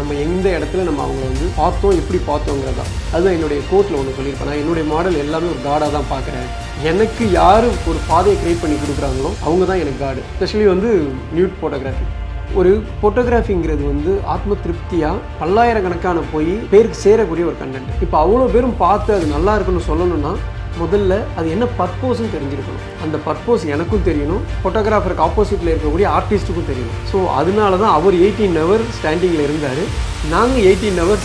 நம்ம எந்த இடத்துல நம்ம அவங்கள வந்து பார்த்தோம் எப்படி பார்த்தோங்கிறதா. அதுதான் என்னுடைய கோட்டில் ஒன்று சொல்லியிருப்பேன். நான் என்னுடைய மாடல் எல்லாமே ஒரு காடாக தான் பார்க்குறேன். எனக்கு யார் ஒரு பாதையை க்ரியேட் பண்ணி கொடுக்குறாங்களோ அவங்க தான் எனக்கு காடு. ஸ்பெஷலி வந்து நியூட் ஃபோட்டோகிராஃபி. ஒரு ஃபோட்டோகிராஃபிங்கிறது வந்து ஆத்ம திருப்தியாக பல்லாயிரக்கணக்கான போய் பேருக்கு சேரக்கூடிய ஒரு கண்டென்ட். இப்போ அவ்வளோ பேரும் பார்த்து அது நல்லா இருக்குன்னு சொல்லணும்னா முதல்ல அது என்ன பர்போஸ்ன்னு தெரிஞ்சிருக்கணும். அந்த பர்போஸ் எனக்கும் தெரியணும், ஃபோட்டோகிராஃபருக்கு ஆப்போசிட்டில் இருக்கக்கூடிய ஆர்டிஸ்ட்டுக்கும் தெரியணும். ஸோ அதனால தான் அவர் 18 hours ஸ்டாண்டிங்கில் இருந்தார், நாங்கள் 18 hours.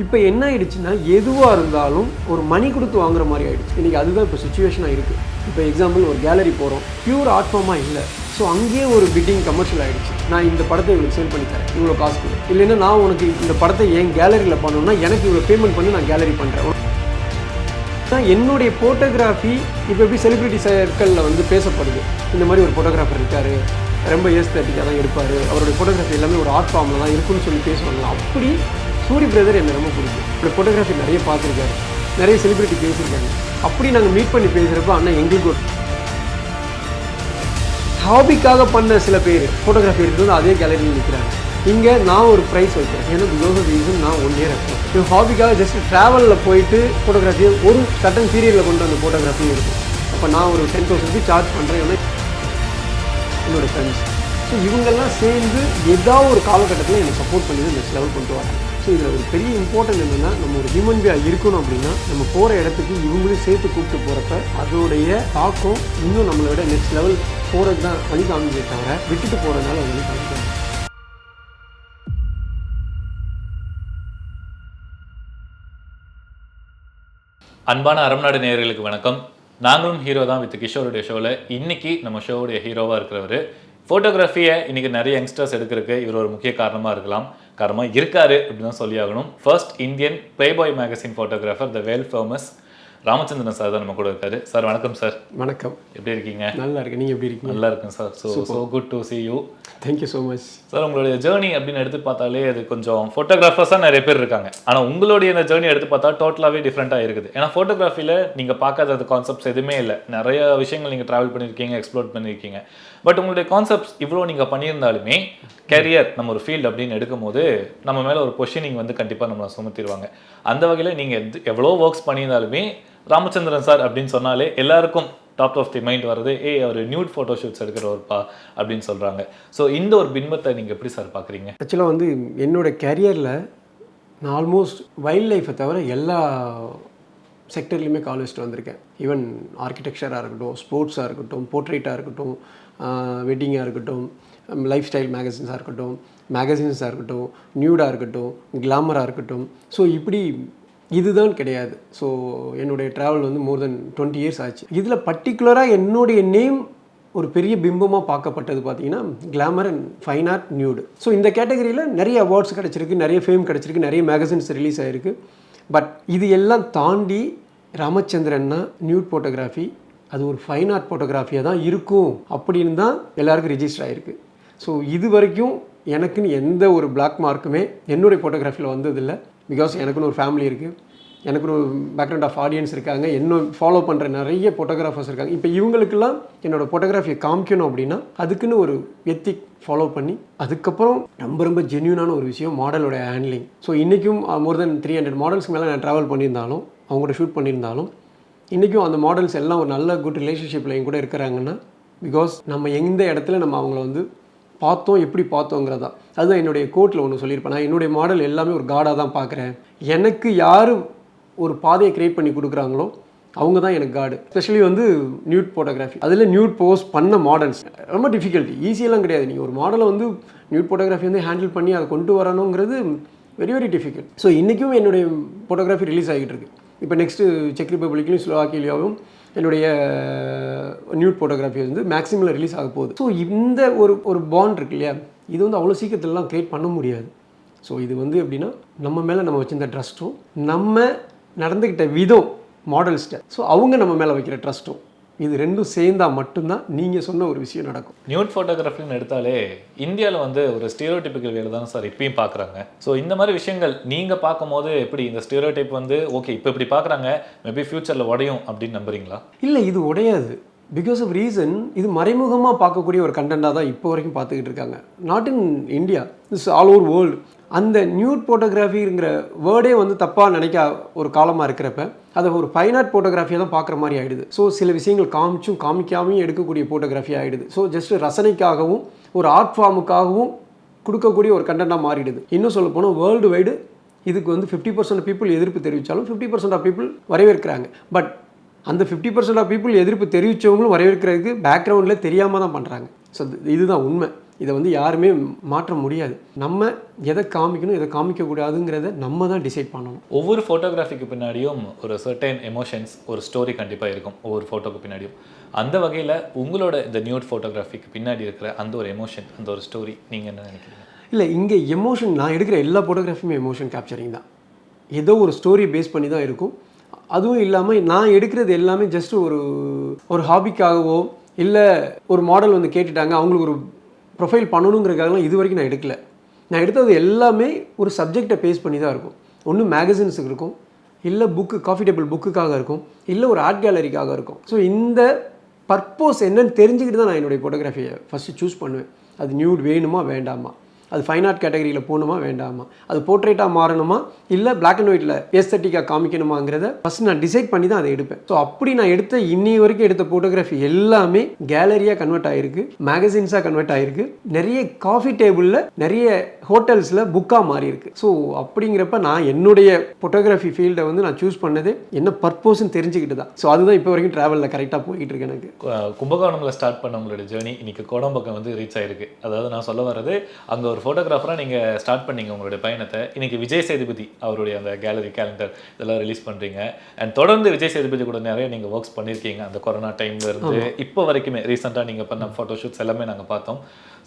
இப்போ என்ன ஆயிடுச்சுன்னா எதுவாக இருந்தாலும் ஒரு மணி கொடுத்து வாங்குற மாதிரி ஆகிடுச்சு. இன்றைக்கி அதுதான் இப்போ சுச்சுவேஷனாக இருக்குது. இப்போ எக்ஸாம்பிள் ஒரு கேலரி போகிறோம், பியூர் ஆர்ட் ஃபார்மாக இல்லை. ஸோ அங்கேயே ஒரு பிட்டிங் கமர்ஷியல் ஆகிடுச்சு. நான் இந்த படத்தை இவ்வளோ சேல் பண்ணி தரேன், இவ்வளோ காசு கொடு, இல்லைன்னா நான் உனக்கு இந்த படத்தை என் கேலரியில் பண்ணணும்னா எனக்கு இவ்வளோ பேமெண்ட் பண்ணி நான் கேலரி பண்ணுறேன். என்னுடைய ஃபோட்டோகிராஃபி இப்போ எப்படி செலிப்ரிட்டி சர்க்கிளில் வந்து பேசப்படுது. இந்த மாதிரி ஒரு ஃபோட்டோகிராஃபர் இருக்கார், ரொம்ப ஏஸ்தட்டிக்காக தான் இருப்பார், அவருடைய ஃபோட்டோகிராஃபி எல்லாமே ஒரு ஆர்ட் ஃபார்மில் தான் இருக்குன்னு சொல்லி பேசுவாங்க. அப்படி சூரி பிரதர் என்னை ரொம்ப பிடிக்கும். அவருடைய ஃபோட்டோகிராஃபி நிறைய பார்த்துருக்காரு, நிறைய செலிப்ரிட்டி பேசியிருக்காங்க. அப்படி நாங்கள் மீட் பண்ணி பேசுகிறப்ப அண்ணா எங்களுக்கு ஒரு ஹாபிக்காக பண்ண சில பேர் ஃபோட்டோகிராஃபி எடுத்து அதே கேலரியில் நிற்கிறாங்க. இங்கே நான் ஒரு ப்ரைஸ் வைக்கிறேன், ஏன்னா பிகாஸ் ஆஃப் ரீசன் நான் 1 year இருக்கேன். என் ஹாபிக்காக ஜஸ்ட் ட்ராவலில் போயிட்டு ஃபோட்டோகிராஃபியை ஒரு சட்டன் பீரியடில் கொண்டு வந்த ஃபோட்டோகிராஃபியும் இருக்கும். அப்போ நான் ஒரு 10,000 சார்ஜ் பண்ணுறேன் என்னோடய ஃப்ரெண்ட்ஸ். ஸோ இவங்கெல்லாம் சேர்ந்து ஏதாவது ஒரு காலகட்டத்தில் என்னை சப்போர்ட் பண்ணி தான் நெக்ஸ்ட் லெவல் கொண்டு வராங்க. ஸோ இதில் ஒரு பெரிய இம்பார்ட்டன்ட் என்னென்னா, நம்ம ஒரு ஹியூமன் பீயாக இருக்கணும் அப்படின்னா நம்ம போகிற இடத்துக்கு இவங்களையும் சேர்த்து கூப்பிட்டு போகிறப்ப அதோடைய தாக்கம் இன்னும் நம்மளோட நெக்ஸ்ட் லெவல் போகிறது தான் வழி காமிச்சே தவிர விட்டுட்டு போகிறதுனால வழி காமிக்காது. அன்பான அரம்நாடு நேயர்களுக்கு வணக்கம். நாங்களும் ஹீரோ தான் வித் கிஷோருடைய ஷோவில். இன்னைக்கு நம்ம ஷோவுடைய ஹீரோவாக இருக்கிறவர், ஃபோட்டோகிராஃபியை இன்றைக்கி நிறைய யங்ஸ்டர்ஸ் எடுக்கிறதுக்கு இவர் ஒரு முக்கிய காரணமாக இருக்காரு அப்படின்னு தான் சொல்லி ஆகணும். First Indian Playboy magazine photographer, the well famous Ramachandran sir தான் நம்ம கூட இருக்காரு. சார் வணக்கம். சார் வணக்கம், எப்படி இருக்கீங்க? நல்லா இருக்கு, நீங்கள் எப்படி இருக்கீங்க? நல்லா இருக்கேன் sir. So good to see you. Thank you so much sir. உங்களுடைய ஜேர்னி அப்படின்னு எடுத்து பார்த்தாலே அது கொஞ்சம் ஃபோட்டோகிராஃபர்ஸாக நிறைய பேர் இருக்காங்க, ஆனால் உங்களுடைய இந்த ஜேர்னி எடுத்து பார்த்தா டோட்டலாகவே டிஃப்ரெண்ட்டாக இருக்குது. ஏன்னா ஃபோட்டோகிராஃபியில் நீங்கள் பார்க்காத அந்த கான்செப்ட்ஸ் எதுவுமே இல்லை. நிறைய விஷயங்கள் நீங்கள் ட்ராவல் பண்ணியிருக்கீங்க, எக்ஸ்ப்ளோர் பண்ணியிருக்கீங்க. பட் உங்களுடைய கான்செப்ட்ஸ் இவ்வளோ நீங்கள் பண்ணியிருந்தாலுமே கேரியர் நம்ம ஒரு ஃபீல்டு அப்படின்னு எடுக்கும் போது நம்ம மேலே ஒரு பொசிஷனிங் வந்து கண்டிப்பாக நம்மளை சுமத்திடுவாங்க. அந்த வகையில் நீங்கள் எவ்வளோ ஒர்க்ஸ் பண்ணியிருந்தாலுமே ராமச்சந்திரன் சார் அப்படின்னு சொன்னாலே எல்லாருக்கும் டாப் ஆஃப் தி மைண்ட் வர்றது அவர் நியூட் ஃபோட்டோ ஷூட்ஸ் எடுக்கிறவர்ப்பா அப்படின்னு சொல்கிறாங்க. ஸோ இந்த ஒரு பின்பத்தை நீங்கள் எப்படி சார் பார்க்குறீங்க? ஆக்சுவலாக வந்து என்னோடய கேரியரில் நான் ஆல்மோஸ்ட் வைல்ட் லைஃப்பை தவிர எல்லா செக்டர்லேயுமே கால் வச்சுட்டு வந்திருக்கேன். ஈவன் ஆர்கிடெக்சராக இருக்கட்டும், ஸ்போர்ட்ஸாக இருக்கட்டும், போர்ட்ரேட்டாக இருக்கட்டும், வெட்டிங்காக இருக்கட்டும், லைஃப் ஸ்டைல் மேகசின்ஸாக இருக்கட்டும், நியூடாக இருக்கட்டும், கிளாமராக இருக்கட்டும். ஸோ இப்படி இதுதான் கிடையாது. ஸோ என்னுடைய ட்ராவல் வந்து மோர் தென் 20 years ஆச்சு. இதில் பர்டிகுலராக என்னுடைய நேம் ஒரு பெரிய பிம்பமாக பார்க்கப்பட்டது பார்த்தீங்கன்னா glamour and fine art nude. So இந்த கேட்டகரியில் நிறைய அவார்ட்ஸ் கிடச்சிருக்கு, நிறைய ஃபேம் கிடச்சிருக்கு, நிறைய மேகசின்ஸ் ரிலீஸ் ஆகிருக்கு. பட் இது எல்லாம் தாண்டி ராமச்சந்திரன்னா நியூட் ஃபோட்டோகிராஃபி அது ஒரு ஃபைன் ஆர்ட் ஃபோட்டோகிராஃபியாக தான் இருக்கும் அப்படின்னு தான் எல்லாருக்கும் ரிஜிஸ்டர் ஆகிருக்கு. ஸோ இது வரைக்கும் எனக்குன்னு எந்த ஒரு பிளாக் மார்க்குமே என்னுடைய ஃபோட்டோகிராஃபியில் வந்ததில்லை. பிகாஸ் எனக்குன்னு ஒரு ஃபேமிலி இருக்குது, எனக்குன்னு ஒரு பேக்ரவுண்ட் ஆஃப் ஆடியன்ஸ் இருக்காங்க, இன்னும் ஃபாலோ பண்ணுற நிறைய ஃபோட்டோகிராஃபர்ஸ் இருக்காங்க. இப்போ இவங்களுக்கெல்லாம் என்னோடய ஃபோட்டோகிராஃபியை காமிக்கணும் அப்படின்னா அதுக்குன்னு ஒரு எத்திக் ஃபாலோ பண்ணி, அதுக்கப்புறம் ரொம்ப ஜென்யூனான ஒரு விஷயம் மாடலோட ஹேண்ட்லிங். ஸோ இன்றைக்கும் மோர் தென் 300 மாடல்ஸ்க்கு மேலே நான் ட்ராவல் பண்ணியிருந்தாலும், அவங்களோட ஷூட் பண்ணியிருந்தாலும், இன்றைக்கும் அந்த மாடல்ஸ் எல்லாம் ஒரு நல்ல குட் ரிலேஷன்ஷிப்பில் என் கூட இருக்கிறாங்கன்னா பிகாஸ் நம்ம எந்த இடத்துல நம்ம அவங்கள வந்து பார்த்தோம் எப்படி பார்த்தோங்கிறதா. அதுதான் என்னுடைய கோட்டில் ஒன்று சொல்லியிருப்பேன். நான் என்னுடைய மாடல் எல்லாமே ஒரு காடாக தான் பார்க்குறேன். எனக்கு யார் ஒரு பாதையை க்ரியேட் பண்ணி கொடுக்குறாங்களோ அவங்க தான் எனக்கு காடு. ஸ்பெஷலி வந்து நியூட் ஃபோட்டோகிராஃபி, அதில் நியூட் போஸ்ட் பண்ண மாடல்ஸ் ரொம்ப டிஃபிகல்ட்டி, ஈஸியெல்லாம் கிடையாது. நீங்கள் ஒரு மாடலை வந்து நியூட் ஃபோட்டோகிராஃபி வந்து ஹேண்டில் பண்ணி அதை கொண்டு வரணுங்கிறது வெரி டிஃபிகல்ட். ஸோ இன்றைக்கும் என்னுடைய ஃபோட்டோகிராஃபி ரிலீஸ் ஆகிட்டு இருக்குது. இப்போ நெக்ஸ்ட்டு செக் ரிப்பப்ளிக்லையும் ஸ்லோவாக்கியாவும் என்னுடைய நியூட் ஃபோட்டோகிராஃபி வந்து மேக்ஸிமில் ரிலீஸ் ஆக போகுது. ஸோ இந்த ஒரு பாண்ட் இருக்கு இல்லையா, இது வந்து அவ்வளோ சீக்கிரத்துலலாம் க்ரியேட் பண்ண முடியாது. ஸோ இது வந்து எப்படின்னா நம்ம மேலே நம்ம வச்சிருந்த ட்ரஸ்ட்டும், நம்ம நடந்துக்கிட்ட விதம் மாடல்ஸ்ட்டை, ஸோ அவங்க நம்ம மேலே வைக்கிற ட்ரஸ்ட்டும், இது ரெண்டும் சேர்ந்தால் மட்டும்தான் நீங்கள் சொன்ன ஒரு விஷயம் நடக்கும். நியூட் ஃபோட்டோகிராஃபின்னு எடுத்தாலே இந்தியாவில் வந்து ஒரு ஸ்டீரியோடைப்பிக்கல் வேலை தான் சார் இப்பயும் பார்க்குறாங்க. ஸோ இந்த மாதிரி விஷயங்கள் நீங்கள் பார்க்கும்போது எப்படி இந்த ஸ்டீரியோடைப் வந்து ஓகே இப்போ இப்படி பார்க்குறாங்க, மேபி ஃப்யூச்சரில் உடையும் அப்படின்னு நம்புறீங்களா? இல்லை, இது உடையாது. பிகாஸ் ஆஃப் ரீசன் இது மறைமுகமாக பார்க்கக்கூடிய ஒரு கண்டென்ட்டாக தான் இப்போ வரைக்கும் பார்த்துக்கிட்டு இருக்காங்க. Not in India, it's all over world. அந்த நியூட் ஃபோட்டோகிராஃபிங்கிற வேர்டே வந்து தப்பாக நினைக்க ஒரு காலமாக இருக்கிறப்ப அதை ஒரு ஃபைன் ஆர்ட் ஃபோட்டோகிராஃபியாக தான் பார்க்குற மாதிரி ஆகிடுது. ஸோ சில விஷயங்கள் காமிக்காமையும் எடுக்கக்கூடிய ஃபோட்டோகிராஃபி ஆகிடுது. ஸோ ஜஸ்ட் ரசனைக்காகவும் ஒரு ஆர்ட் ஃபார்முக்காகவும் கொடுக்கக்கூடிய ஒரு கண்டென்ட்டாக மாறிடுது. இன்னும் சொல்ல போனால் வேர்ல்டு வைடு இதுக்கு வந்து 50% பீப்புள் எதிர்ப்பு தெரிவித்தாலும் 50% ஆஃப் பீப்புள் வரவேற்கிறாங்க. பட் அந்த 50% ஆஃப் பீப்புள் எதிர்ப்பு தெரிவித்தவங்களும் வரவேற்கிறதுக்கு பேக்ரவுண்டில் தெரியாமல் தான் பண்ணுறாங்க. ஸோ இதுதான் உண்மை. இதை வந்து யாருமே மாற்ற முடியாது. நம்ம எதை காமிக்கணும் எதை காமிக்கக்கூடாதுங்கிறத நம்ம தான் டிசைட் பண்ணணும். ஒவ்வொரு ஃபோட்டோகிராஃபிக்கு பின்னாடியும் ஒரு சர்டைன் எமோஷன்ஸ், ஒரு ஸ்டோரி கண்டிப்பாக இருக்கும் ஒவ்வொரு ஃபோட்டோக்கு பின்னாடியும். அந்த வகையில் உங்களோட இந்த நியூட் ஃபோட்டோகிராஃபிக்கு பின்னாடி இருக்கிற அந்த ஒரு எமோஷன், அந்த ஒரு ஸ்டோரி நீங்கள் என்ன நினைக்கிறீங்க? இல்லை, இங்கே எமோஷன், நான் எடுக்கிற எல்லா ஃபோட்டோகிராஃபியுமே எமோஷன் கேப்சரிங் தான். ஏதோ ஒரு ஸ்டோரி பேஸ் பண்ணி தான் இருக்கும். அதுவும் இல்லாமல் நான் எடுக்கிறது எல்லாமே ஜஸ்ட் ஒரு ஹாபிக்காகவோ இல்லை ஒரு மாடல் வந்து கேட்டுட்டாங்க அவங்களுக்கு ஒரு ப்ரொஃபைல் பண்ணணுங்கிறதுக்காகலாம் இது வரைக்கும் நான் எடுக்கல. நான் எடுத்தது எல்லாமே ஒரு சப்ஜெக்டை பேஸ் பண்ணி தான் இருக்கும். ஒன்று மேகசின்ஸுக்கு இருக்கும், இல்லை காஃபி டேபிள் புக்குக்காக இருக்கும், இல்லை ஒரு ஆர்ட் கேலரிக்காக இருக்கும். ஸோ இந்த பர்பஸ் என்னன்னு தெரிஞ்சுக்கிட்டு தான் நான் என்னுடைய ஃபோட்டோகிராஃபியை ஃபஸ்ட்டு சூஸ் பண்ணுவேன். அது நியூட் வேணுமா வேண்டாமா, அது ஃபைன் ஆர்ட் கேட்டகரியில் போகணுமா வேண்டாமா, அது போர்ட்ரேட்டாக மாறணுமா இல்லை பிளாக் அண்ட் ஒயிட்டில் எஸ்தட்டிக்காக காமிக்கணுமாங்கிறத ஃபஸ்ட் நான் டிசைட் பண்ணி தான் அதை எடுப்பேன். ஸோ அப்படி நான் இன்னி வரைக்கும் எடுத்த ஃபோட்டோகிராஃபி எல்லாமே கேலரியாக கன்வெர்ட் ஆகிருக்கு, மேகசின்ஸாக கன்வெர்ட் ஆகிருக்கு, நிறைய காஃபி டேபிளில் நிறைய ஹோட்டல்ஸில் புக்காக மாறி இருக்கு. ஸோ அப்படிங்கிறப்ப நான் என்னுடைய ஃபோட்டோகிராஃபி ஃபீல்டை வந்து நான் சூஸ் பண்ணது என்ன பர்பஸ்ன்னு தெரிஞ்சுக்கிட்டு தான். ஸோ அதுதான் இப்போ வரைக்கும் ட்ராவலில் கரெக்டாக போய்கிட்டு இருக்கு எனக்கு. கும்பகோணமில் ஸ்டார்ட் பண்ண உங்களோட ஜேர்னி இன்னைக்கு கோடம்பாக்கம் வந்து ரீச் ஆயிருக்கு. அதாவது நான் சொல்ல வர்றது, அங்கே ஒரு ஃபோட்டோகிராஃபராக நீங்கள் ஸ்டார்ட் பண்ணீங்க உங்களுடைய பயணத்தை. இன்றைக்கி விஜய் சேதுபதி அவருடைய அந்த கேலரி கேலண்டர் இதெல்லாம் ரிலீஸ் பண்ணுறீங்க. அண்ட் தொடர்ந்து விஜய் சேதுபதி கூட நிறைய நீங்கள் ஒர்க்ஸ் பண்ணியிருக்கீங்க. அந்த கொரோனா டைம்ல இருந்து இப்போ வரைக்குமே ரீசெண்டாக நீங்கள் பண்ண ஃபோட்டோ ஷூட்ஸ் எல்லாமே நாங்கள் பார்த்தோம்.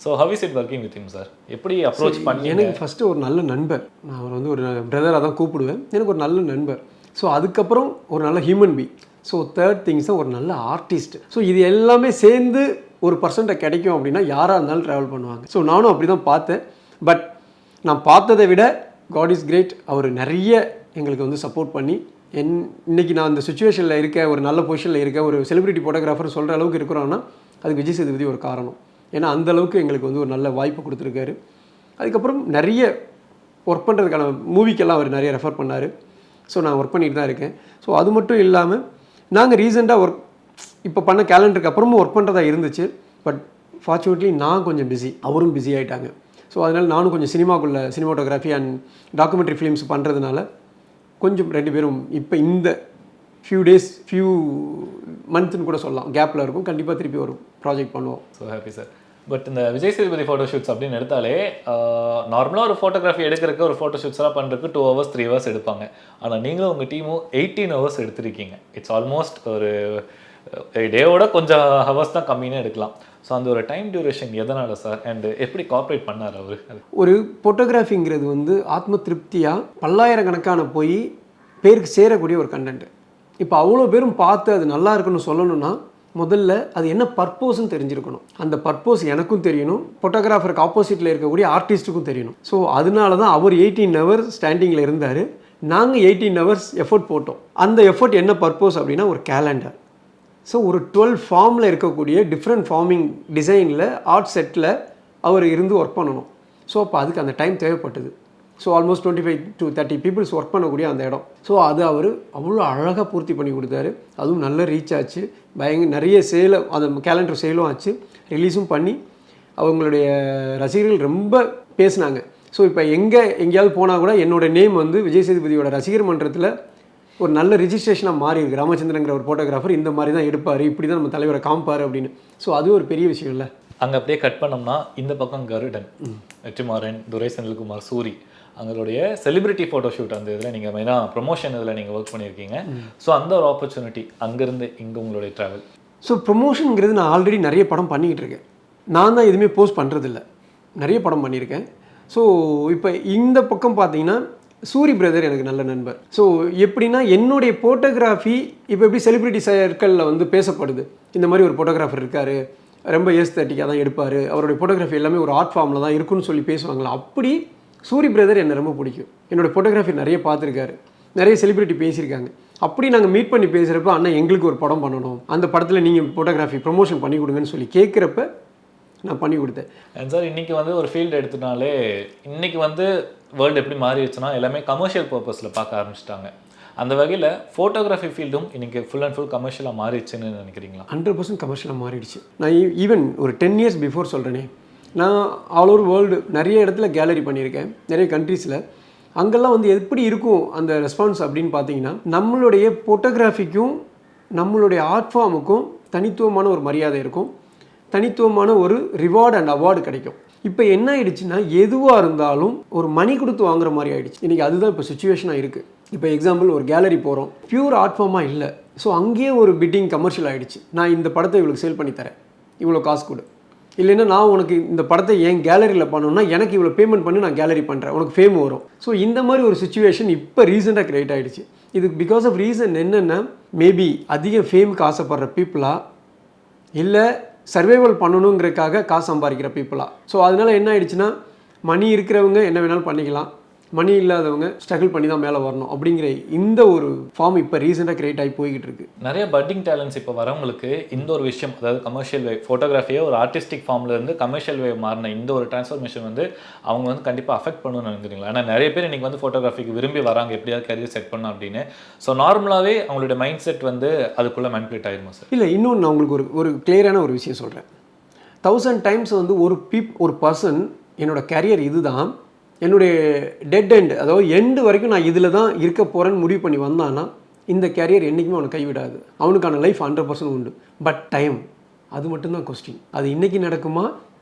So how is it working with him sir? எப்படி அப்ரோச் பண்ணி? எனக்கு ஃபஸ்ட்டு ஒரு நல்ல நண்பர், நான் அவர் வந்து ஒரு பிரதராக தான் கூப்பிடுவேன். எனக்கு ஒரு நல்ல நண்பர். ஸோ அதுக்கப்புறம் ஒரு நல்ல human being. So third things தான் ஒரு நல்ல ஆர்டிஸ்ட். ஸோ இது எல்லாமே சேர்ந்து ஒரு பர்சன்ட்டை கிடைக்கும் அப்படின்னா யாராக இருந்தாலும் ட்ராவல் பண்ணுவாங்க. ஸோ நானும் அப்படி தான் பார்த்தேன். பட் நான் பார்த்ததை விட காட் இஸ் கிரேட். அவர் நிறைய எங்களுக்கு வந்து சப்போர்ட் பண்ணி இன்னைக்கு நான் இந்த சுச்சுவேஷனில் இருக்க, ஒரு நல்ல பொசிஷனில் இருக்க, ஒரு செலிபிரிட்டி ஃபோட்டோகிராஃபர் சொல்கிற அளவுக்கு இருக்கிறோன்னா அதுக்கு விஜய் சேதுபதி ஒரு காரணம். ஏன்னா அந்தளவுக்கு எங்களுக்கு வந்து ஒரு நல்ல வாய்ப்பு கொடுத்துருக்காரு. அதுக்கப்புறம் நிறைய ஒர்க் பண்ணுறதுக்கான மூவிக்கெல்லாம் அவர் நிறைய ரெஃபர் பண்ணார். ஸோ நான் ஒர்க் பண்ணிட்டு தான் இருக்கேன். ஸோ அது மட்டும் இல்லாமல் நாங்கள் ரீசெண்டாக இப்போ பண்ண கேலண்டருக்கு அப்புறமும் ஒர்க் பண்ணுறதா இருந்துச்சு. பட் ஃபார்ச்சுனேட்லி நான் கொஞ்சம் பிஸி, அவரும் பிஸி ஆகிட்டாங்க. ஸோ அதனால் நானும் கொஞ்சம் சினிமாட்டோகிராஃபி அண்ட் டாக்குமெண்ட்ரி ஃபிலிம்ஸ் பண்ணுறதுனால கொஞ்சம் ரெண்டு பேரும் இப்போ இந்த ஃபியூ மந்த்னு கூட சொல்லலாம் கேப்பில் இருக்கும். கண்டிப்பாக திருப்பி ஒரு ப்ராஜெக்ட் பண்ணுவோம். So happy sir. பட் இந்த விஜய் சேதுபதி ஃபோட்டோ ஷூட்ஸ் அப்படின்னு எடுத்தாலே நார்மலாக ஒரு ஃபோட்டோகிராஃபி எடுக்கிறதுக்கு ஒரு ஃபோட்டோ ஷூட்ஸ்லாம் பண்ணுறதுக்கு 2 hours 3 hours எடுப்பாங்க. ஆனால் நீங்களும் உங்கள் டீமும் 18 hours எடுத்திருக்கீங்க. இட்ஸ் ஆல்மோஸ்ட் ஒரு டேவோட கொஞ்சம் ஹவர்ஸ் தான் கம்மியாக எடுக்கலாம். ஸோ அந்த ஒரு டைம் டியூரேஷன் எதனால் சார்? அண்ட் எப்படி கார்ப்பரேட் பண்ணார் அவர்? ஒரு ஃபோட்டோகிராஃபிங்கிறது வந்து ஆத்ம திருப்தியாக பல்லாயிரக்கணக்கான போய் பேருக்கு சேரக்கூடிய ஒரு கண்டென்ட். இப்போ அவ்வளோ பேரும் பார்த்து அது நல்லா இருக்குன்னு சொல்லணும்னா முதல்ல அது என்ன பர்பஸ்ன்னு தெரிஞ்சிருக்கணும். அந்த பர்பஸ் எனக்கும் தெரியணும், ஃபோட்டோகிராஃபருக்கு ஆப்போசிட்டில் இருக்கக்கூடிய ஆர்டிஸ்ட்டுக்கும் தெரியணும். ஸோ அதனால தான் அவர் 18 hours ஸ்டாண்டிங்கில் இருந்தார், நாங்கள் 18 hours எஃபர்ட் போட்டோம். அந்த எஃபர்ட் என்ன பர்பஸ் அப்படின்னா ஒரு கேலண்டர். ஸோ ஒரு 12 ஃபார்மில் இருக்கக்கூடிய டிஃப்ரெண்ட் ஃபார்மிங் டிசைனில் ஆர்ட் செட்டில் அவர் இருந்து ஒர்க் பண்ணணும். ஸோ அப்போ அதுக்கு அந்த டைம் தேவைப்பட்டது. So almost 25 to 30 peoples work பண்ணக்கூடிய அந்த இடம். ஸோ அது அவர் அவ்வளோ அழகாக பூர்த்தி பண்ணி கொடுத்தாரு. அதுவும் நல்ல ரீச் ஆச்சு, நிறைய அந்த கேலண்டர் சேலும் ஆச்சு, ரிலீஸும் பண்ணி அவங்களுடைய ரசிகர்கள் ரொம்ப பேசினாங்க. ஸோ இப்போ எங்கேயாவது போனால் கூட என்னோடய நேம் வந்து விஜய் சேதுபதியோட ரசிகர் மன்றத்தில் ஒரு நல்ல ரிஜிஸ்ட்ரேஷனாக மாறி இருக்குது. ராமச்சந்திரங்கிற ஒரு ஃபோட்டோகிராஃபர் இந்த மாதிரி தான் எடுப்பார், இப்படி தான் நம்ம தலைவரை காமிப்பார் அப்படின்னு. ஸோ அது ஒரு பெரிய விஷயம் இல்லை. அங்கே அப்படியே கட் பண்ணோம்னா இந்த பக்கம் கருடன், வெற்றிமாறன், துரை செந்தில்குமார், சூரி, அவங்களுடைய செலிபிரிட்டி ஃபோட்டோ ஷூட் அந்த இதில் நீங்கள் மெயினாக ப்ரொமோஷன் இதில் நீங்கள் ஒர்க் பண்ணியிருக்கீங்க. ஸோ அந்த ஒரு ஆப்பர்ச்சுனிட்டி அங்கேருந்து இங்கே உங்களுடைய ட்ராவல். ஸோ ப்ரொமோஷனுங்கிறது நான் ஆல்ரெடி நிறைய படம் பண்ணிக்கிட்டு இருக்கேன். நான் தான் எதுவுமே போஸ்ட் பண்ணுறதில்ல, நிறைய படம் பண்ணியிருக்கேன். ஸோ இப்போ இந்த பக்கம் பார்த்தீங்கன்னா சூரி பிரதர் எனக்கு நல்ல நண்பர். ஸோ எப்படின்னா என்னுடைய ஃபோட்டோகிராஃபி இப்போ எப்படி செலிபிரிட்டி சர்க்கிளில் வந்து பேசப்படுது, இந்த மாதிரி ஒரு ஃபோட்டோகிராஃபர் இருக்கார், ரொம்ப ஏஸ்தட்டிக்காக தான் எடுப்பார், அவருடைய ஃபோட்டோகிராஃபி எல்லாமே ஒரு ஆர்ட் ஃபார்மில் தான் இருக்குன்னு சொல்லி பேசுவாங்களா. அப்படி சூரி பிரதர் என்னை ரொம்ப பிடிக்கும். என்னோடய ஃபோட்டோகிராஃபி நிறைய பார்த்துருக்காரு, நிறைய செலிபிரிட்டி பேசியிருக்காங்க. அப்படி நாங்கள் மீட் பண்ணி பேசுகிறப்ப அண்ணா எங்களுக்கு ஒரு படம் பண்ணணும், அந்த படத்தில் நீங்கள் ஃபோட்டோகிராஃபி ப்ரொமோஷன் பண்ணி கொடுங்கன்னு சொல்லி கேட்குறப்ப நான் பண்ணி கொடுத்தேன். சார் இன்றைக்கி வந்து ஒரு ஃபீல்டு எடுத்துனாலே இன்றைக்கி வந்து வேர்ல்டு எப்படி மாறிடுச்சுன்னா எல்லாமே கமர்ஷியல் பர்பஸில் பார்க்க ஆரம்பிச்சிட்டாங்க. அந்த வகையில் ஃபோட்டோகிராஃபி ஃபீல்டும் இன்றைக்கி ஃபுல் அண்ட் ஃபுல் கமர்ஷியலாக மாறிடுச்சுன்னு நினைக்கிறீங்களா? 100% கமர்ஷியலாக மாறிடுச்சு. நான் ஈவன் ஒரு 10 years பிஃபோர் சொல்கிறேனே, நான் ஆல் ஓவர் வேர்ல்டு நிறைய இடத்துல கேலரி பண்ணியிருக்கேன், நிறைய கண்ட்ரீஸில். அங்கெல்லாம் வந்து எப்படி இருக்கும் அந்த ரெஸ்பான்ஸ் அப்படின்னு பார்த்தீங்கன்னா, நம்மளுடைய ஃபோட்டோகிராஃபிக்கும் நம்மளுடைய ஆர்ட் ஃபார்முக்கும் தனித்துவமான ஒரு மரியாதை இருக்கும், தனித்துவமான ஒரு ரிவார்டு அண்ட் அவார்டு கிடைக்கும். இப்போ என்ன ஆயிடுச்சுன்னா, எதுவாக இருந்தாலும் ஒரு மணி கொடுத்து வாங்குற மாதிரி ஆயிடுச்சு. இன்றைக்கி அதுதான் இப்போ சுச்சுவேஷனாக இருக்குது. இப்போ எக்ஸாம்பிள் ஒரு கேலரி போகிறோம், பியூர் ஆர்ட் ஃபார்மாக இல்லை. ஸோ அங்கேயே ஒரு பிட்டிங் கமர்ஷியல் ஆகிடுச்சு. நான் இந்த படத்தை இவ்வளோ சேல் பண்ணி தரேன், இவ்வளோ காசு கொடு, இல்லைன்னா நான் உனக்கு இந்த படத்தை என் கேலரியில் பண்ணணும்னா எனக்கு இவ்வளோ பேமெண்ட் பண்ணி நான் கேலரி பண்ணுறேன், உனக்கு ஃபேம் வரும். ஸோ இந்த மாதிரி ஒரு சுச்சுவேஷன் இப்போ ரீசெண்டாக க்ரியேட் ஆகிடுச்சு. இதுக்கு பிகாஸ் ஆஃப் ரீசன் என்னென்னா, மேபி அதிக ஃபேமுக்கு ஆசைப்படுற பீப்புளா, இல்லை சர்வைவல் பண்ணணுங்கிறதுக்காக காசு சம்பாதிக்கிற பீப்புளா. ஸோ அதனால் என்ன ஆயிடுச்சுன்னா, மணி இருக்கிறவங்க என்ன வேணாலும் பண்ணிக்கலாம், மணி இல்லாதவங்க ஸ்ட்ரகிள் பண்ணி தான் மேலே வரணும் அப்படிங்கிற இந்த ஒரு ஃபார்ம் இப்போ ரீசெண்டாக கிரியேட் ஆகி போய்கிட்டு இருக்கு. நிறைய பட்டிங் டேலண்ட்ஸ் இப்போ வரவங்களுக்கு இந்த ஒரு விஷயம், அதாவது கமர்ஷியல் வே ஃபோட்டோகிராஃபியை ஒரு ஆர்டிஸ்டிக் ஃபார்மில் இருந்து கமர்ஷியல் வே மாறின இந்த ஒரு டிரான்ஸ்ஃபர்மேஷன் வந்து அவங்க வந்து கண்டிப்பாக அஃபெக்ட் பண்ணணும்னு நினைக்கிறீங்களா? ஆனால் நிறைய பேர் இன்றைக்கி வந்து ஃபோட்டோகிராஃபிக்கு விரும்பி வராங்க, எப்படியாவது கரியர் செட் பண்ணணும் அப்படின்னு. ஸோ நார்மலாகவே அவங்களுடைய மைண்ட் செட் வந்து அதுக்குள்ளே மேனிபுலேட் ஆகிருமா சார்? இல்லை, இன்னொன்று நான் உங்களுக்கு ஒரு கிளியரான ஒரு விஷயம் சொல்கிறேன். 1000 times வந்து ஒரு பர்சன் என்னோட கேரியர் இதுதான், என்னுடைய டெட் எண்ட், அதாவது எண்டு வரைக்கும் நான் இதில் தான் இருக்க போகிறேன்னு முடிவு பண்ணி வந்தான்னா இந்த கேரியர் என்றைக்குமே அவனை கைவிடாது. அவனுக்கான லைஃப் 100% உண்டு. பட் டைம், அது மட்டும்தான் கொஸ்டின். அது இன்றைக்கி நடக்குமா,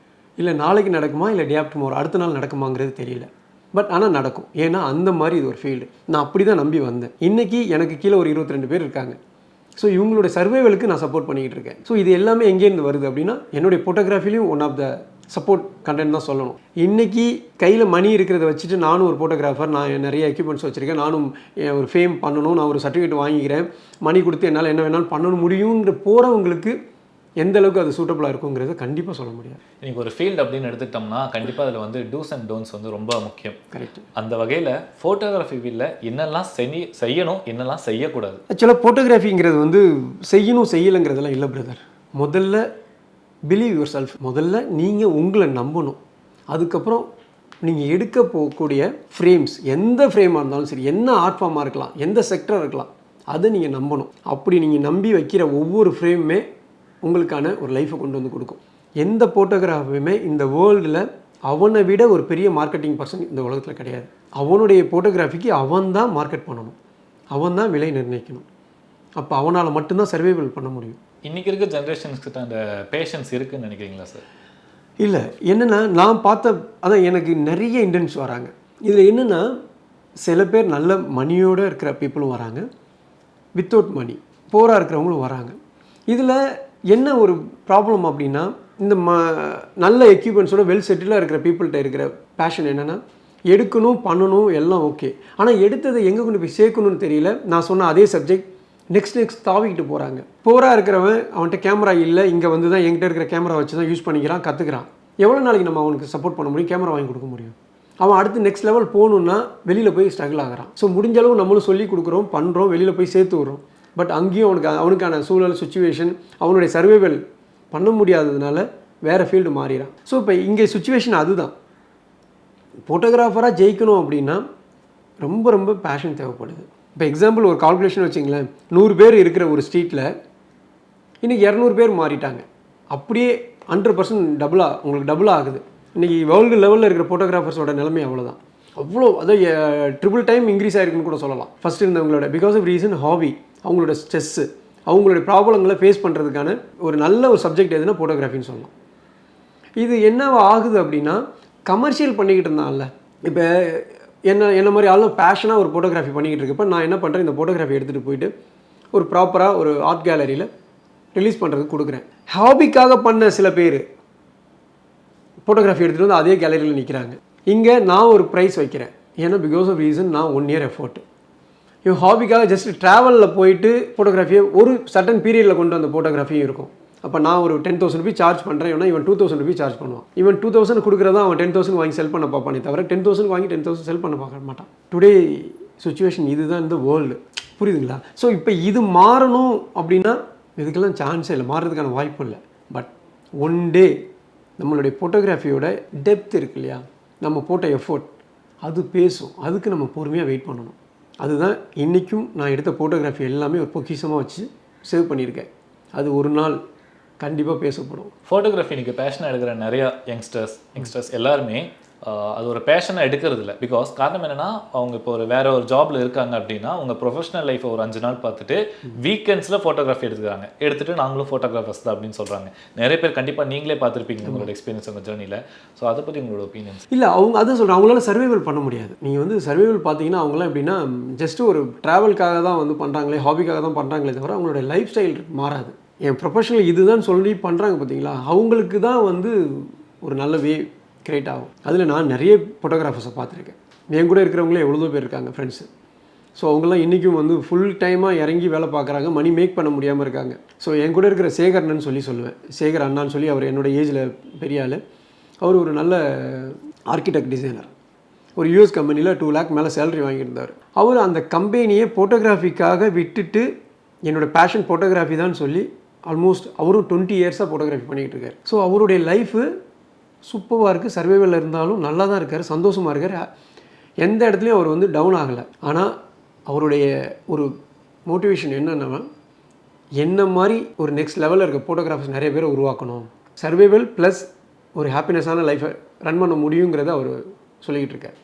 இல்லை நாளைக்கு நடக்குமா, இல்லை டே ஆஃப்டர் டுமாரோ அடுத்த நாள் நடக்குமாங்கிறது தெரியல. பட் ஆனால் நடக்கும். ஏன்னா அந்த மாதிரி இது ஒரு ஃபீல்டு. நான் அப்படி தான் நம்பி வந்தேன். இன்றைக்கி எனக்கு கீழே ஒரு 22 பேர் இருக்காங்க. ஸோ இவங்களோட சர்வைவலுக்கு நான் சப்போர்ட் பண்ணிக்கிட்டு இருக்கேன். ஸோ இது எல்லாமே எங்கேருந்து வருது அப்படின்னா, என்னுடைய ஃபோட்டோகிராஃபிலையும் one of the support content தான் சொல்லணும். இன்றைக்கி கையில் மணி இருக்கிறத வச்சுட்டு நானும் ஒரு ஃபோட்டோகிராஃபர், நான் நிறைய எக்யூப்மெண்ட்ஸ் வச்சுருக்கேன், நானும் ஒரு ஃபேம் பண்ணணும், நான் ஒரு சர்டிஃபிகேட் வாங்கிக்கிறேன், மணி கொடுத்து என்னால் என்ன வேணாலும் பண்ணணும் முடியுங்கிற போகிறவங்களுக்கு எந்த அளவுக்கு அது சூட்டபுளாக இருக்குங்கிறத கண்டிப்பாக சொல்ல முடியாது. இன்றைக்கி ஒரு ஃபீல்டு அப்படின்னு எடுத்துக்கிட்டோம்னா கண்டிப்பாக அதில் வந்து டூஸ் அண்ட் டோன்ஸ் வந்து ரொம்ப முக்கியம். கரெக்ட். அந்த வகையில் ஃபோட்டோகிராஃபி ஃபீல்டில் என்னெல்லாம் செய்யணும், என்னெல்லாம் செய்யக்கூடாது? ஆக்சுவலாக ஃபோட்டோகிராஃபிங்கிறது வந்து செய்யணும் செய்யலைங்கிறதெல்லாம் இல்லை பிரதர். முதல்ல பிலீவ் யுவர் செல்ஃப். முதல்ல நீங்கள் உங்களை நம்பணும். அதுக்கப்புறம் நீங்கள் எடுக்க போகக்கூடிய ஃப்ரேம்ஸ், எந்த ஃப்ரேமாக இருந்தாலும் சரி, என்ன ஆர்ட் ஃபார்மாக இருக்கலாம், எந்த செக்டராக இருக்கலாம், அதை நீங்கள் நம்பணும். அப்படி நீங்கள் நம்பி வைக்கிற ஒவ்வொரு ஃப்ரேமுமே உங்களுக்கான ஒரு லைஃப்பை கொண்டு வந்து கொடுக்கும். எந்த ஃபோட்டோகிராஃபுமே இந்த வேர்ல்டில் அவனை விட ஒரு பெரிய மார்க்கெட்டிங் பர்சன் இந்த உலகத்தில் கிடையாது. அவனுடைய ஃபோட்டோகிராஃபிக்கு அவன் தான் மார்க்கெட் பண்ணணும், அவன் தான் விலை நிர்ணயிக்கணும். அப்போ அவனால் மட்டும்தான் சர்வைவல் பண்ண முடியும். இன்றைக்கி இருக்க ஜென்ரேஷன்ஸ்கிட்ட அந்த பேஷன்ஸ் இருக்குதுன்னு நினைக்கிறீங்களா சார்? இல்லை, என்னென்னா நான் பார்த்த அதான் எனக்கு நிறைய இன்டர்ன்ஸ் வராங்க. இதில் என்னென்னா, சில பேர் நல்ல மணியோடு இருக்கிற பீப்புளும் வராங்க, வித்தவுட் மணி போராக இருக்கிறவங்களும் வராங்க. இதில் என்ன ஒரு ப்ராப்ளம் அப்படின்னா, இந்த நல்ல எக்யூப்மெண்ட்ஸோட வெல் செட்டிலாக இருக்கிற பீப்புள்கிட்ட இருக்கிற பேஷன் என்னென்னா, எடுக்கணும் பண்ணணும் எல்லாம் ஓகே, ஆனால் எடுத்ததை எங்கே கொண்டு போய் சேர்க்கணும்னு தெரியல. நான் சொன்ன அதே சப்ஜெக்ட் நெக்ஸ்ட் தாவிக்கிட்டு போகிறாங்க. போராக இருக்கிறவன் அவன்கிட்ட கேமரா இல்லை, இங்கே வந்து தான் என்கிட்ட இருக்கிற கேமரா வச்சு தான் யூஸ் பண்ணிக்கிறான், கற்றுக்கிறான். எவ்வளோ நாளைக்கு நம்ம அவனுக்கு சப்போர்ட் பண்ண முடியும், கேமரா வாங்கி கொடுக்க முடியும்? அவன் அடுத்து நெக்ஸ்ட் லெவல் போகணுன்னா வெளியில் போய் ஸ்ட்ரகிள் ஆகிறான். ஸோ முடிஞ்ச அளவு நம்மளும் சொல்லி கொடுக்குறோம், பண்ணுறோம், வெளியில் போய் சேர்த்து விட்றோம். பட் அங்கேயும் அவனுக்கான சூழல் சுச்சுவேஷன், அவனுடைய சர்வைவல் பண்ண முடியாததுனால வேறு ஃபீல்டு மாறிடான். ஸோ இப்போ இங்கே சுச்சுவேஷன் அதுதான். ஃபோட்டோகிராஃபராக ஜெயிக்கணும் அப்படின்னா ரொம்ப ரொம்ப பேஷன் தேவைப்படுது. இப்போ எக்ஸாம்பிள் ஒரு கால்குலேஷன் வச்சிங்களேன், 100 பேர் இருக்கிற ஒரு ஸ்ட்ரீட்டில் இன்றைக்கி 200 பேர் மாறிட்டாங்க. அப்படியே 100% உங்களுக்கு டபுளாக ஆகுது. இன்றைக்கி வேர்ல்டு லெவலில் இருக்கிற ஃபோட்டோகிராஃபர்ஸோட நிலைமை அவ்வளோதான். அவ்வளோ அதாவது ட்ரிபிள் டைம் இன்க்ரீஸ் ஆகிருக்குன்னு கூட சொல்லலாம் ஃபஸ்ட் இருந்தவங்களோட. பிகாஸ் ஆஃப் ரீசன் ஹாபி, அவங்களோட ஸ்ட்ரெஸ்ஸு, அவங்களுடைய ப்ராப்ளங்களை ஃபேஸ் பண்ணுறதுக்கான ஒரு நல்ல ஒரு சப்ஜெக்ட் எதுனா ஃபோட்டோகிராஃபின்னு சொல்லலாம். இது என்னவா ஆகுது அப்படின்னா, கமர்ஷியல் பண்ணிக்கிட்டு இருந்தான்ல, இப்போ என்ன மாதிரி ஆளும் பேஷனாக ஒரு ஃபோட்டோகிராஃபி பண்ணிக்கிட்டு இருக்கப்போ நான் என்ன பண்ணுறேன், இந்த ஃபோட்டோகிராஃபி எடுத்துகிட்டு போயிட்டு ஒரு ப்ராப்பராக ஒரு ஆர்ட் கேலரியில் ரிலீஸ் பண்ணுறதுக்கு கொடுக்குறேன். ஹாபிக்காக பண்ண சில பேர் ஃபோட்டோகிராஃபி எடுத்துகிட்டு வந்து அதே கேலரியில் நிற்கிறாங்க. இங்கே நான் ஒரு ப்ரைஸ் வைக்கிறேன், ஏன்னா பிகாஸ் ஆஃப் ரீசன் நான் 1 year எஃபோர்ட். இவன் ஹாபிக்காக ஜஸ்ட் ட்ராவலில் போயிட்டு ஃபோட்டோகிராஃபியை ஒரு சர்டன் பீரியடில் கொண்டு வந்த ஃபோட்டோகிராஃபியும் இருக்கும். அப்போ நான் ஒரு 10,000 rupees சார்ஜ் பண்ணுறேன், இவன் 2,000 rupees சார்ஜ் பண்ணுவான். இவன் 2,000 கொடுக்குறதா அவன் 10,000 வாங்கி செல் பண்ண பார்ப்பானே தவிர 10,000 வாங்கி 10,000 செல் பண்ண பார்க்க மாட்டான். டுடே சுச்சுவேஷன் இதுதான் இந்த வேர்ல்டு, புரியுதுங்களா? ஸோ இப்போ இது மாறணும் அப்படின்னா இதுக்கெல்லாம் சான்ஸே இல்லை, மாறுறதுக்கான வாய்ப்பு இல்லை. பட் ஒன் டே நம்மளுடைய ஃபோட்டோகிராஃபியோட டெப்த் இருக்கு இல்லையா, நம்ம போட்ட எஃபோர்ட் அது பேசும். அதுக்கு நம்ம பொறுமையாக வெயிட் பண்ணணும். அதுதான் இன்றைக்கும் நான் எடுத்த ஃபோட்டோகிராஃபி எல்லாமே ஒரு பொக்கிஷமாக வச்சு சேவ் பண்ணியிருக்கேன். அது ஒரு நாள் கண்டிப்பாக பேசப்படும். ஃபோட்டோகிராஃபி இன்றைக்கி பேஷனாக எடுக்கிற நிறையா யங்ஸ்டர்ஸ் எல்லாருமே அது ஒரு பேஷனாக எடுக்கிறது இல்லை. பிகாஸ் காரணம் என்னென்னா, அவங்க இப்போ வேற ஒரு ஜாபில் இருக்காங்க அப்படின்னா அவங்க ப்ரொஃபஷனல் லைஃப்பை ஒரு 5 நாள் பார்த்துட்டு வீக்கெண்ட்ஸில் ஃபோட்டோகிராஃபி எடுத்துகிட்டு நாங்களும் ஃபோட்டோகிராஃபர்ஸ் தான் அப்படின்னு சொல்கிறாங்க. நிறைய பேர் கண்டிப்பாக நீங்களே பார்த்துருப்பீங்க உங்களோட எக்ஸ்பீரியன்ஸ் உங்கள் ஜேர்னியில். ஸோ அதை பற்றி உங்களோட ஒப்பீனியன்ஸ்? இல்லை, அவங்க அதான் சொல்கிறேன், அவங்களால சர்வைவல் பண்ண முடியாது. நீங்கள் வந்து சர்வைவல் பார்த்தீங்கன்னா அவங்களாம் எப்படின்னா ஜஸ்ட்டு ஒரு ட்ராவல்காக தான் வந்து பண்ணுறாங்களே, ஹாபிக்காக தான் பண்ணுறாங்களே தவிர அவங்களோட லைஃப் ஸ்டைல் மாறாது. என் ப்ரொஃபஷனல் இதுதான் சொல்லி பண்ணுறாங்க பார்த்தீங்களா, அவங்களுக்கு தான் வந்து ஒரு நல்ல வே கிரியேட் ஆகும். அதில் நான் நிறைய ஃபோட்டோகிராஃபர்ஸை பார்த்துருக்கேன். என் கூட இருக்கிறவங்களே எவ்வளோ பேர் இருக்காங்க ஃப்ரெண்ட்ஸு. ஸோ அவங்களாம் இன்றைக்கும் வந்து ஃபுல் டைமாக இறங்கி வேலை பார்க்குறாங்க, மணி மேக் பண்ண முடியாமல் இருக்காங்க. ஸோ என் கூட இருக்கிற சேகர்னு சொல்லுவேன், சேகர் அண்ணான்னு சொல்லி, அவர் என்னோட ஏஜில் பெரிய ஆள். அவர் ஒரு நல்ல ஆர்கிடெக்ட் டிசைனர், ஒரு யூஎஸ் கம்பெனியில் 2 lakh மேலே சேலரி வாங்கியிருந்தார். அவர் அந்த கம்பெனியை ஃபோட்டோகிராஃபிக்காக விட்டுட்டு என்னோடய பேஷன் ஃபோட்டோகிராஃபி தான் சொல்லி ஆல்மோஸ்ட் அவரும் 20 இயர்ஸாக ஃபோட்டோகிராஃபி பண்ணிகிட்டு இருக்கார். ஸோ அவருடைய லைஃபு சூப்பராக இருக்குது, சர்வைவலில் இருந்தாலும் நல்லா தான் இருக்கார், சந்தோஷமாக இருக்கார். எந்த இடத்துலையும் அவர் வந்து டவுன் ஆகலை. ஆனால் அவருடைய ஒரு மோட்டிவேஷன் என்னென்னா, என்ன மாதிரி ஒரு நெக்ஸ்ட் லெவலில் இருக்க ஃபோட்டோகிராஃபர்ஸ் நிறைய பேரை உருவாக்கணும், சர்வைவல் ப்ளஸ் ஒரு ஹாப்பினஸான லைஃப்பை ரன் பண்ண முடியுங்கிறத அவர் சொல்லிக்கிட்டு இருக்கார்.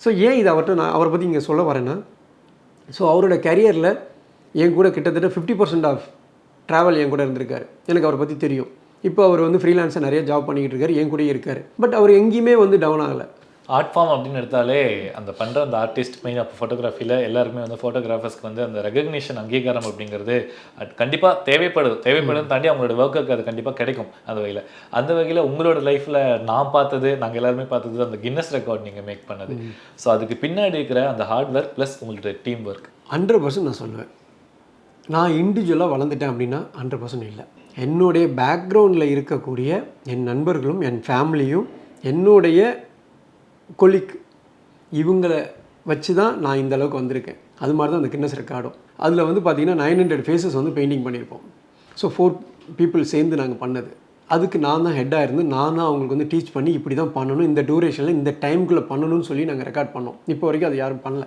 ஸோ ஏன் இது அவரை பற்றி இங்கே சொல்ல வரேன்னா, ஸோ அவரோட கரியரில் என் கூட கிட்டத்தட்ட 50% ஆஃப் ட்ராவல் என் கூட இருந்திருக்காரு. எனக்கு அவரை பற்றி தெரியும். இப்போ அவர் வந்து ஃப்ரீலான்ஸாக நிறைய ஜாப் பண்ணிக்கிட்டு இருக்காரு, என் கூடயே இருக்கார். பட் அவர் எங்கேயுமே வந்து டவுன் ஆகலை. ஆர்ட் ஃபார்ம் அப்படின்னு எடுத்தாலே அந்த பண்ணுற அந்த ஆர்டிஸ்ட் மெயின் அப்போ ஃபோட்டோகிராஃபியில் எல்லாருமே வந்து ஃபோட்டோகிராஃபர்ஸ்க்கு வந்து அந்த ரெகக்னிஷன் அங்கீகாரம் அப்படிங்கிறது கண்டிப்பாக தேவைப்படுன்னு தாண்டி அவங்களோட ஒர்க்குக்கு அது கண்டிப்பாக கிடைக்கும். அந்த வகையில் உங்களோட லைஃப்பில் நாங்கள் எல்லாருமே பார்த்தது அந்த கின்னஸ் ரெக்கார்ட் நீங்கள் மேக் பண்ணது. ஸோ அதுக்கு பின்னாடி இருக்கிற அந்த ஹார்ட் ஒர்க் ப்ளஸ் உங்களோட டீம் ஒர்க் 100% நான் சொல்லுவேன். நான் இண்டிவிஜுவலாக வளர்ந்துட்டேன் அப்படின்னா 100% இல்லை. என்னுடைய பேக்ரவுண்டில் இருக்கக்கூடிய என் நண்பர்களும் என் ஃபேமிலியும் என்னுடைய கொலிக் இவங்களை வச்சு தான் நான் இந்த அளவுக்கு வந்திருக்கேன். அது மாதிரி தான் அந்த கின்னஸ் ரெக்கார்டும். அதில் வந்து பார்த்திங்கன்னா 900 ஃபேஸஸ் வந்து பெயிண்டிங் பண்ணியிருப்போம். ஸோ 4 people சேர்ந்து நாங்கள் பண்ணது. அதுக்கு நான் தான் ஹெட்டாக இருந்து நான் தான் அவங்களுக்கு வந்து டீச் பண்ணி இப்படி தான் பண்ணணும், இந்த டியூரேஷனில் இந்த டைமுக்குள்ளே பண்ணணும்னு சொல்லி நாங்கள் ரெக்கார்ட் பண்ணோம். இப்போ வரைக்கும் அது யாரும் பண்ணல.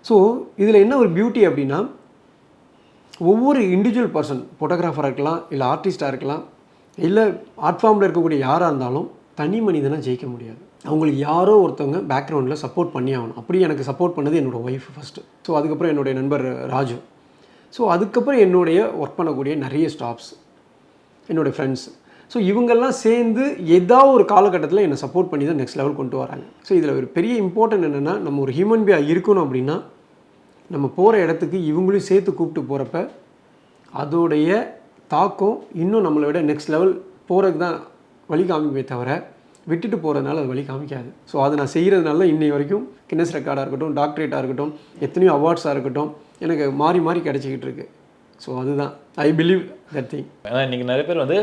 ஸோ இதில் என்ன ஒரு பியூட்டி அப்படின்னா, ஒவ்வொரு இண்டிவிஜுவல் பர்சன் ஃபோட்டோகிராஃபராக இருக்கலாம், இல்லை ஆர்டிஸ்ட்டாக இருக்கலாம், இல்லை ஆர்ட் ஃபார்மில் இருக்கக்கூடிய யாராக இருந்தாலும் தனி மனிதனாக ஜெயிக்க முடியாது. அவங்களுக்கு யாரோ ஒருத்தவங்க பேக்ரவுண்டில் சப்போர்ட் பண்ணி ஆகணும். அப்படி எனக்கு சப்போர்ட் பண்ணது என்னோடய ஒய்ஃப் ஃபஸ்ட்டு. ஸோ அதுக்கப்புறம் என்னுடைய நண்பர் ராஜு. ஸோ அதுக்கப்புறம் என்னுடைய ஒர்க் பண்ணக்கூடிய நிறைய ஸ்டாஃப்ஸ், என்னோடய ஃப்ரெண்ட்ஸ். ஸோ இவங்கெல்லாம் சேர்ந்து ஏதாவது ஒரு காலகட்டத்தில் என்னை சப்போர்ட் பண்ணி தான் நெக்ஸ்ட் லெவல் கொண்டு வராங்க. ஸோ இதில் ஒரு பெரிய இம்பார்ட்டன்ட் என்னென்னா, நம்ம ஒரு ஹியூமன் பீயாக இருக்கணும் அப்படின்னா நம்ம போகிற இடத்துக்கு இவங்களையும் சேர்த்து கூப்பிட்டு போகிறப்ப அதோடைய தாக்கம் இன்னும் நம்மளை விட நெக்ஸ்ட் லெவல் போகிறதுக்கு தான் வழி காமிக்குமே தவிர விட்டுட்டு போகிறதுனால அது வழி காமிக்காது. ஸோ அதை நான் செய்கிறதுனால இன்னை வரைக்கும் கின்னஸ் ரெக்கார்டாக இருக்கட்டும், டாக்டரேட்டாக இருக்கட்டும், எத்தனையோ அவார்ட்ஸாக இருக்கட்டும் எனக்கு மாறி மாறி கிடச்சிக்கிட்டு இருக்கு. ஸோ அதுதான் ஐ பிலீவ் தட் திங். இன்றைக்கி நிறைய பேர் வந்து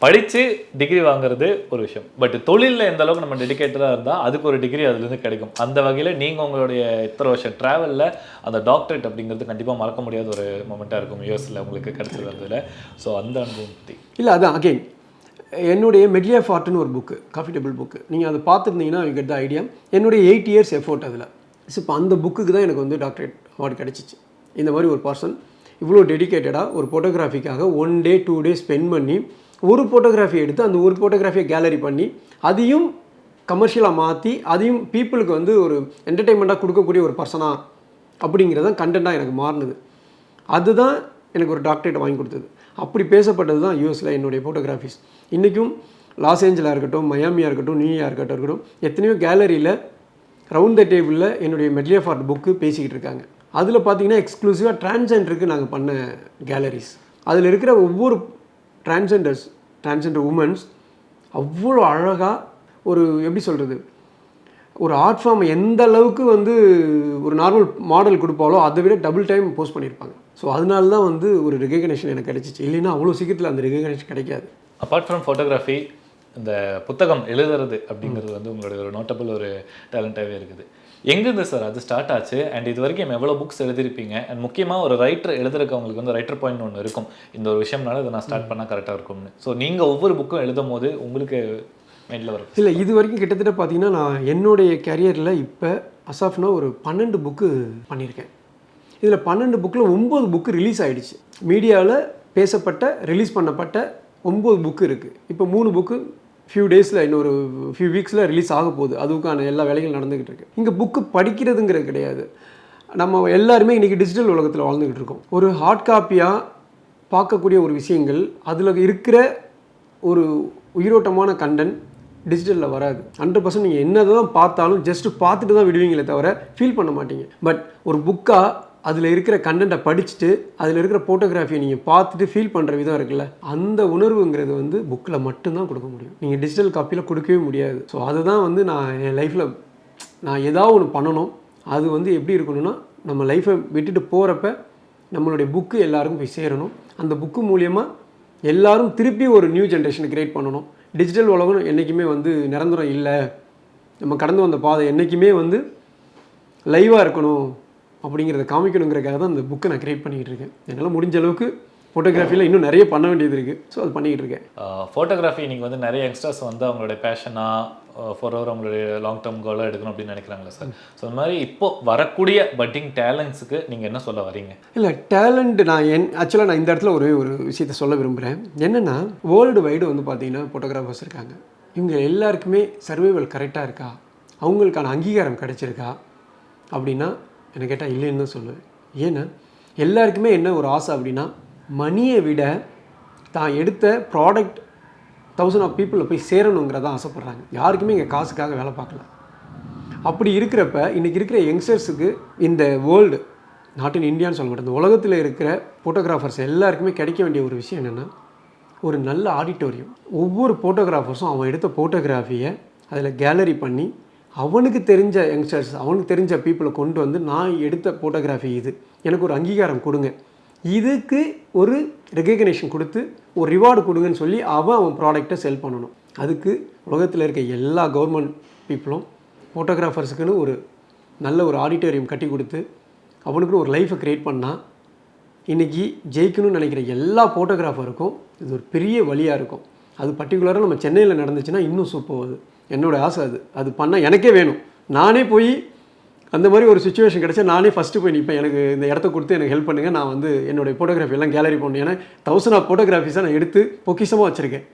படித்து டிகிரி வாங்குறது ஒரு விஷயம், பட் தொழிலில் எந்த அளவுக்கு நம்ம டெடிக்கேட்டடாக இருந்தால் அதுக்கு ஒரு டிகிரி அதுலேருந்து கிடைக்கும். அந்த வகையில் நீங்கள் உங்களுடைய இத்தனை வருஷம் ட்ராவலில் அந்த டாக்டரேட் அப்படிங்கிறது கண்டிப்பாக மறக்க முடியாத ஒரு மொமெண்ட்டாக இருக்கும் யூஎஸில் உங்களுக்கு கிடச்சது வந்ததில். ஸோ அந்த அனுபவம் பற்றி இல்லை, அதான் அகெயின் என்னுடைய மெட்லி ஆஃப் ஆர்ட்னு ஒரு புக்கு, காஃபி டேபிள் புக்கு, நீங்கள் அதை பார்த்துருந்தீங்கன்னா யூ கெட் த ஐடியா. என்னுடைய 8 years எஃபோர்ட் அதில். ஸோ இப்போ அந்த புக்குக்கு தான் எனக்கு வந்து டாக்டரேட் அவார்டு கிடச்சிச்சு. இந்த மாதிரி ஒரு பர்சன் இவ்வளோ டெடிக்கேட்டடாக ஒரு ஃபோட்டோகிராஃபிக்காக 1 day 2 days ஸ்பெண்ட் பண்ணி ஒரு ஃபோட்டோகிராஃபி எடுத்து அந்த ஒரு ஃபோட்டோகிராஃபியை கேலரி பண்ணி அதையும் கமர்ஷியலாக மாற்றி அதையும் பீப்புளுக்கு வந்து ஒரு என்டர்டெயின்மெண்ட்டாக கொடுக்கக்கூடிய ஒரு பர்சனாக அப்படிங்கிறது தான் கண்டென்ட்டாக எனக்கு மாறினது. அதுதான் எனக்கு ஒரு டாக்டரேட் வாங்கி கொடுத்தது. அப்படி பேசப்பட்டது தான் யூஎஸில் என்னுடைய ஃபோட்டோகிராஃபிஸ். இன்றைக்கும் லாஸ் ஏஞ்சலாக இருக்கட்டும், மயாமியாக இருக்கட்டும், நியூயார்க்காக இருக்கட்டும், எத்தனையோ கேலரியில் ரவுண்ட் த டேபிளில் என்னுடைய மெட்லி ஆஃப் ஆர்ட் புக்கு பேசிக்கிட்டு இருக்காங்க. அதில் பார்த்தீங்கன்னா எக்ஸ்க்ளூசிவாக டிரான்ஸ்ஜெண்டருக்கு நாங்கள் பண்ண கேலரிஸ். அதில் இருக்கிற ஒவ்வொரு டிரான்ஸ்ஜெண்டர் உமன்ஸ் அவ்வளோ அழகாக ஒரு எப்படி சொல்கிறது, ஒரு ஆர்ட் ஃபார்ம் எந்த அளவுக்கு வந்து ஒரு நார்மல் மாடல் கொடுப்பாலோ அதை விட டபுள் டைம் போஸ்ட் பண்ணியிருப்பாங்க. ஸோ அதனால தான் வந்து ஒரு ரெகக்னேஷன் எனக்கு கிடைச்சிச்சு. இல்லைன்னா அவ்வளோ சீக்கிரத்தில் அந்த ரெகக்னேஷன் கிடைக்காது. அப்பார்ட் ஃப்ரம் ஃபோட்டோகிராஃபி இந்த புத்தகம் எழுதுறது அப்படிங்கிறது வந்து உங்களுடைய ஒரு நோட்டபிள் ஒரு டேலண்டாகவே இருக்குது. எங்கேருந்து சார் அது ஸ்டார்ட் ஆச்சு? அண்ட் இது வரைக்கும் எவ்வளோ புக்ஸ் எழுதிருப்பீங்க? அண்ட் முக்கியமாக ஒரு ரைட்டர் எழுதுறவங்களுக்கு வந்து ரைட்டர் பாயிண்ட் ஒன்று இருக்கும், இந்த ஒரு விஷயம்னால இதை நான் ஸ்டார்ட் பண்ணால் கரெக்டாக இருக்கும்னு. ஸோ நீங்கள் ஒவ்வொரு புக்கும் எழுதும் போது உங்களுக்கு மைண்டில் வரும்? இல்லை, இது வரைக்கும் கிட்டத்தட்ட பார்த்தீங்கன்னா நான் என்னுடைய கேரியரில் இப்போ அசாஃப்னா ஒரு 12 புக்கு பண்ணியிருக்கேன். இதில் 12 புக்கில் 9 புக்கு ரிலீஸ் ஆகிடுச்சு. மீடியாவில் பேசப்பட்ட ரிலீஸ் பண்ணப்பட்ட 9 புக்கு இருக்குது. இப்போ 3 புக்கு ஃபியூ டேஸில் இன்னொரு ஃபியூ வீக்ஸில் ரிலீஸ் ஆக போகுது. அதுக்கான எல்லா வேலைகளும் நடந்துக்கிட்டு இருக்கு. இங்கே புக்கு படிக்கிறதுங்கிறது கிடையாது. நம்ம எல்லாருமே இன்றைக்கி டிஜிட்டல் உலகத்தில் வாழ்ந்துக்கிட்டு இருக்கோம். ஒரு ஹார்ட் காப்பியாக பார்க்கக்கூடிய ஒரு விஷயங்கள், அதில் இருக்கிற ஒரு உயிரோட்டமான கண்டென்ட் டிஜிட்டலில் வராது. 100% நீங்கள் என்ன தான் பார்த்தாலும் ஜஸ்ட்டு பார்த்துட்டு தான் விடுவீங்களே தவிர ஃபீல் பண்ண மாட்டீங்க. பட் ஒரு புக்காக அதில் இருக்கிற கண்டென்ட்டை படிச்சுட்டு அதில் இருக்கிற ஃபோட்டோகிராஃபியை நீங்கள் பார்த்துட்டு ஃபீல் பண்ணுற விதம் இருக்குல்ல, அந்த உணர்வுங்கிறது வந்து புக்கில் மட்டும்தான் கொடுக்க முடியும். நீங்கள் டிஜிட்டல் காப்பியில் கொடுக்கவே முடியாது. ஸோ அதுதான் வந்து நான் என் லைஃப்பில் நான் ஏதாவது ஒன்று பண்ணணும். அது வந்து எப்படி இருக்கணும்னா, நம்ம லைஃப்பை விட்டுட்டு போகிறப்ப நம்மளுடைய புக்கு எல்லாருக்கும் போய் சேரணும். அந்த புக்கு மூலியமாக எல்லாரும் திருப்பி ஒரு நியூ ஜென்ரேஷனை க்ரியேட் பண்ணணும். டிஜிட்டல் உலகம் என்றைக்குமே வந்து நிரந்தரம் இல்லை. நம்ம கடந்து வந்த பாதை என்றைக்குமே வந்து லைவாக இருக்கணும் அப்படிங்கிறத காமிக்கணுங்கிறதுக்காக தான் இந்த புக்கை நான் க்ரியேட் பண்ணிக்கிட்டு இருக்கேன். என்னால் முடிஞ்ச அளவுக்கு ஃபோட்டோகிராஃபியில் இன்னும் நிறைய பண்ண வேண்டியது இருக்குது. ஸோ அது பண்ணிக்கிட்டு இருக்கேன். ஃபோட்டோகிராஃபி நீங்கள் வந்து நிறைய யங்ஸ்டர்ஸ் வந்து அவங்களுடைய பேஷனாக ஃபார்வர் அவங்களுடைய லாங் டேர்ம் கோலாக எடுக்கணும் அப்படின்னு நினைக்கிறாங்களா சார்? ஸோ இந்த மாதிரி இப்போது வரக்கூடிய பட்டிங் டேலண்ட்ஸுக்கு நீங்கள் என்ன சொல்ல வரீங்க? இல்லை, டேலண்ட் ஆக்சுவலாக நான் இந்த இடத்துல ஒரு விஷயத்தை சொல்ல விரும்புகிறேன். என்னென்னா, வேர்ல்டு வைடு வந்து பார்த்திங்கன்னா ஃபோட்டோகிராஃபர்ஸ் இருக்காங்க. இவங்க எல்லாருக்குமே சர்வைவல் கரெக்டாக இருக்கா, அவங்களுக்கான அங்கீகாரம் கிடைச்சிருக்கா அப்படின்னா என்னை கேட்டால் இல்லைன்னு தான் சொல்லுவேன். ஏன்னா எல்லாருக்குமே என்ன ஒரு ஆசை அப்படின்னா, மணியை விட தான் எடுத்த ப்ராடக்ட் 1000 ஆஃப் பீப்புளில் போய் சேரணுங்கிறதான் ஆசைப்பட்றாங்க. யாருக்குமே இங்கே காசுக்காக வேலை பார்க்கல. அப்படி இருக்கிறப்ப இன்றைக்கி இருக்கிற யங்ஸ்டர்ஸுக்கு இந்த வேர்ல்டு, நாட் இன் இந்தியான்னு சொல்ல மாட்டேன், இந்த உலகத்தில் இருக்கிற ஃபோட்டோகிராஃபர்ஸ் எல்லாருக்குமே கிடைக்க வேண்டிய ஒரு விஷயம் என்னென்னா, ஒரு நல்ல ஆடிட்டோரியம். ஒவ்வொரு ஃபோட்டோகிராஃபர்ஸும் அவன் எடுத்த ஃபோட்டோகிராஃபியை அதில் கேலரி பண்ணி அவனுக்கு தெரிஞ்ச யங்ஸ்டர்ஸ், அவனுக்கு தெரிஞ்ச பீப்புளை கொண்டு வந்து, நான் எடுத்த ஃபோட்டோகிராஃபி இது, எனக்கு ஒரு அங்கீகாரம் கொடுங்க, இதுக்கு ஒரு ரெகக்னேஷன் கொடுத்து ஒரு ரிவார்டு கொடுங்கன்னு சொல்லி அவன் ப்ராடக்டை செல் பண்ணணும். அதுக்கு உலகத்தில் இருக்க எல்லா கவர்மெண்ட் பீப்புளும் ஃபோட்டோகிராஃபர்ஸுக்குன்னு ஒரு நல்ல ஒரு ஆடிட்டோரியம் கட்டி கொடுத்து அவனுக்குன்னு ஒரு லைஃப்பை க்ரியேட் பண்ணால், இன்றைக்கி ஜெயிக்கணும்னு நினைக்கிற எல்லா ஃபோட்டோகிராஃபருக்கும் இது ஒரு பெரிய வழியாக இருக்கும். அது பர்டிகுலராக நம்ம சென்னையில் நடந்துச்சுன்னா இன்னும் சூப்பர். அது என்னோடய ஆசை. அது பண்ணால் எனக்கே வேணும். நானே போய் அந்த மாதிரி ஒரு சுச்சுவேஷன் கிடச்சா நானே ஃபஸ்ட்டு போய் நிற்பேன். எனக்கு இந்த இடத்த கொடுத்து எனக்கு ஹெல்ப் பண்ணுங்கள், நான் வந்து என்னுடைய ஃபோட்டோகிராஃபி எல்லாம் கேலரி பண்ணேன். ஏன்னா 1000 ஆஃப் ஃபோட்டோகிராஃபிஸை நான் எடுத்து பொக்கிஷமாக வச்சுருக்கேன்.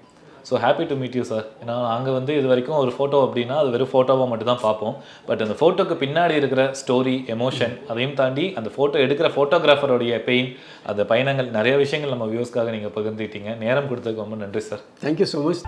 So happy to meet you sir. ஏன்னா நாங்கள் வந்து இது வரைக்கும் ஒரு ஃபோட்டோ அப்படின்னா அது வெறும் ஃபோட்டோவாக மட்டும் தான் பார்ப்போம். பட் அந்த ஃபோட்டோக்கு பின்னாடி இருக்கிற ஸ்டோரி, எமோஷன், அதையும் தாண்டி அந்த ஃபோட்டோ எடுக்கிற ஃபோட்டோகிராஃபருடைய பெயின், அந்த பயணங்கள், நிறைய விஷயங்கள் நம்ம வியூஸ்க்காக நீங்கள் பகிர்ந்துக்கிட்டீங்க. நேரம் கொடுத்ததுக்கு ரொம்ப நன்றி சார். Thank you so much.